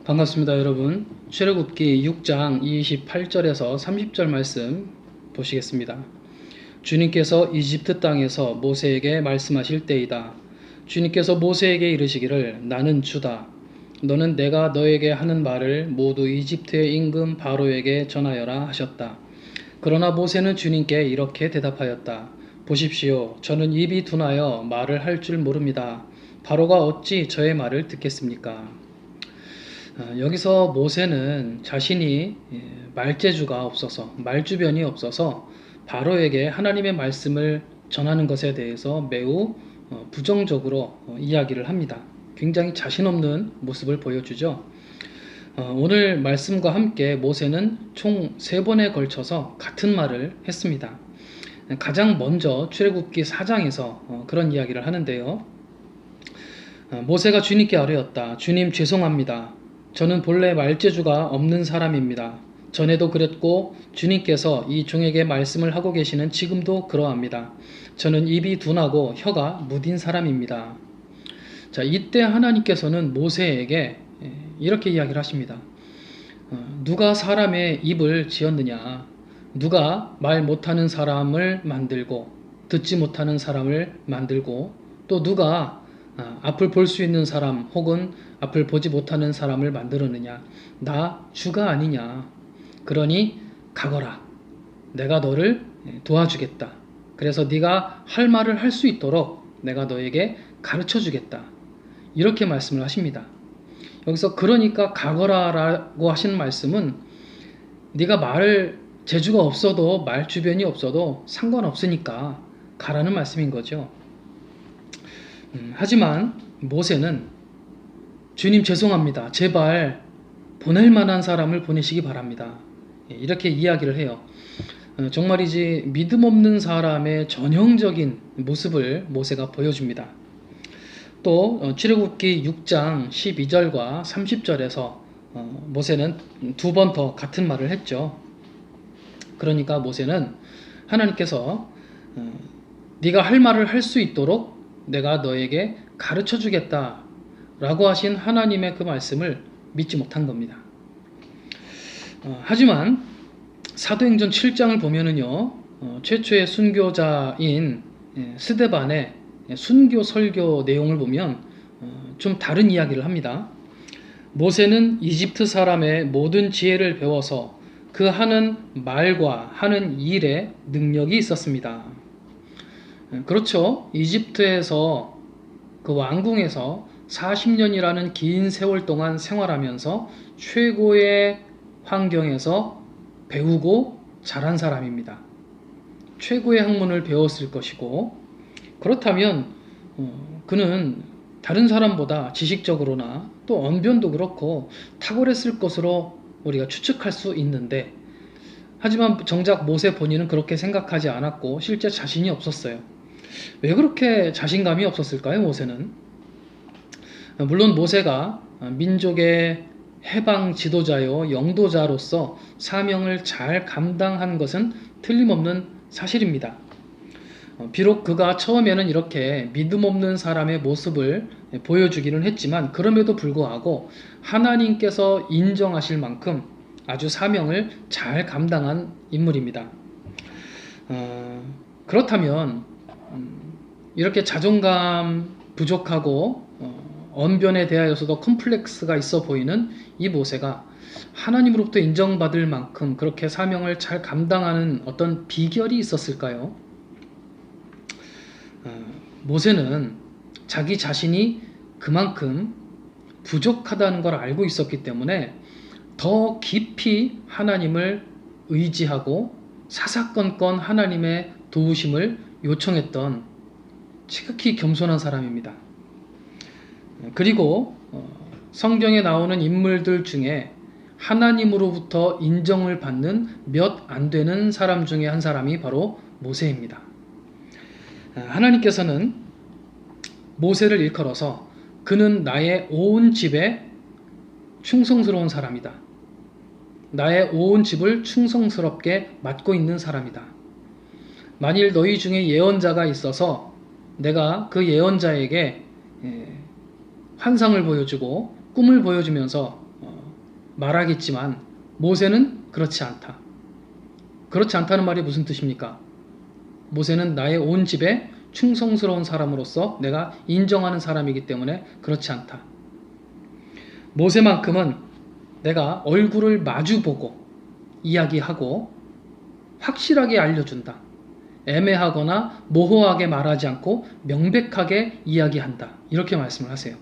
반갑습니다, 여러분. 출애굽기 6장 28절에서 30절 말씀 보시겠습니다. 주님께서 이집트 땅에서 모세에게 말씀하실 때이다. 주님께서 모세에게 이르시기를 나는 주다. 너는 내가 너에게 하는 말을 모두 이집트의 임금 바로에게 전하여라 하셨다. 그러나 모세는 주님께 이렇게 대답하였다. 보십시오. 저는 입이 둔하여 말을 할 줄 모릅니다. 바로가 어찌 저의 말을 듣겠습니까? 여기서 모세는 자신이 말재주가 없어서, 말주변이 없어서 바로에게 하나님의 말씀을 전하는 것에 대해서 매우 부정적으로 이야기를 합니다. 굉장히 자신 없는 모습을 보여주죠. 오늘 말씀과 함께 모세는 총 3번에 걸쳐서 같은 말을 했습니다. 가장 먼저 출애굽기 4장에서 그런 이야기를 하는데요. 모세가 주님께 아뢰었다. 주님, 죄송합니다. 저는 본래 말재주가 없는 사람입니다. 전에도 그랬고 주님께서 이 종에게 말씀을 하고 계시는 지금도 그러합니다. 저는 입이 둔하고 혀가 무딘 사람입니다. 자, 이때 하나님께서는 모세에게 이렇게 이야기를 하십니다. 누가 사람의 입을 지었느냐? 누가 말 못하는 사람을 만들고 듣지 못하는 사람을 만들고 또 누가 앞을 볼 수 있는 사람 혹은 앞을 보지 못하는 사람을 만들었느냐? 나 주가 아니냐? 그러니 가거라. 내가 너를 도와주겠다. 그래서 네가 할 말을 할 수 있도록 내가 너에게 가르쳐 주겠다. 이렇게 말씀을 하십니다. 여기서 그러니까 가거라라고 하신 말씀은 네가 말을 재주가 없어도 말 주변이 없어도 상관없으니까 가라는 말씀인 거죠. 하지만 모세는 주님 죄송합니다. 제발 보낼 만한 사람을 보내시기 바랍니다. 이렇게 이야기를 해요. 정말이지 믿음 없는 사람의 전형적인 모습을 모세가 보여줍니다. 또 출애굽기 6장 12절과 30절에서 모세는 2번 더 같은 말을 했죠. 그러니까 모세는 하나님께서 네가 할 말을 할 수 있도록 내가 너에게 가르쳐 주겠다 라고 하신 하나님의 그 말씀을 믿지 못한 겁니다. 하지만 사도행전 7장을 보면은요, 최초의 순교자인 스데반의 순교 설교 내용을 보면 좀 다른 이야기를 합니다. 모세는 이집트 사람의 모든 지혜를 배워서 그 하는 말과 하는 일에 능력이 있었습니다. 그렇죠. 이집트에서 그 왕궁에서 40년이라는 긴 세월 동안 생활하면서 최고의 환경에서 배우고 자란 사람입니다. 최고의 학문을 배웠을 것이고, 그렇다면 그는 다른 사람보다 지식적으로나 또 언변도 그렇고 탁월했을 것으로 우리가 추측할 수 있는데, 하지만 정작 모세 본인은 그렇게 생각하지 않았고 실제 자신이 없었어요. 왜 그렇게 자신감이 없었을까요, 모세는? 물론 모세가 민족의 해방 지도자요 영도자로서 사명을 잘 감당한 것은 틀림없는 사실입니다. 비록 그가 처음에는 이렇게 믿음 없는 사람의 모습을 보여주기는 했지만 그럼에도 불구하고 하나님께서 인정하실 만큼 아주 사명을 잘 감당한 인물입니다. 그렇다면 이렇게 자존감 부족하고 언변에 대하여서도 컴플렉스가 있어 보이는 이 모세가 하나님으로부터 인정받을 만큼 그렇게 사명을 잘 감당하는 어떤 비결이 있었을까요? 모세는 자기 자신이 그만큼 부족하다는 걸 알고 있었기 때문에 더 깊이 하나님을 의지하고 사사건건 하나님의 도우심을 요청했던 지극히 겸손한 사람입니다. 그리고 성경에 나오는 인물들 중에 하나님으로부터 인정을 받는 몇 안 되는 사람 중에 한 사람이 바로 모세입니다. 하나님께서는 모세를 일컬어서 그는 나의 온 집에 충성스러운 사람이다. 나의 온 집을 충성스럽게 맡고 있는 사람이다. 만일 너희 중에 예언자가 있어서 내가 그 예언자에게 환상을 보여주고 꿈을 보여주면서 말하겠지만 모세는 그렇지 않다. 그렇지 않다는 말이 무슨 뜻입니까? 모세는 나의 온 집에 충성스러운 사람으로서 내가 인정하는 사람이기 때문에 그렇지 않다. 모세만큼은 내가 얼굴을 마주보고 이야기하고 확실하게 알려준다. 애매하거나 모호하게 말하지 않고 명백하게 이야기한다. 이렇게 말씀을 하세요.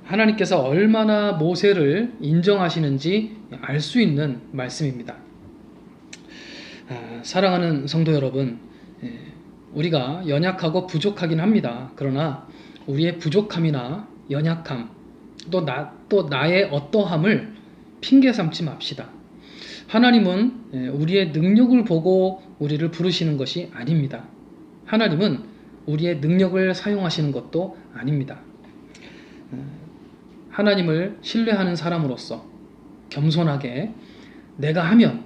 하나님께서 얼마나 모세를 인정하시는지 알 수 있는 말씀입니다. 사랑하는 성도 여러분, 우리가 연약하고 부족하긴 합니다. 그러나 우리의 부족함이나 연약함, 또 나의 어떠함을 핑계 삼지 맙시다. 하나님은 우리의 능력을 보고 우리를 부르시는 것이 아닙니다. 하나님은 우리의 능력을 사용하시는 것도 아닙니다. 하나님을 신뢰하는 사람으로서 겸손하게 내가 하면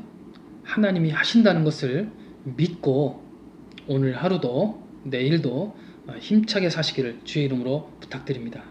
하나님이 하신다는 것을 믿고 오늘 하루도 내일도 힘차게 사시기를 주의 이름으로 부탁드립니다.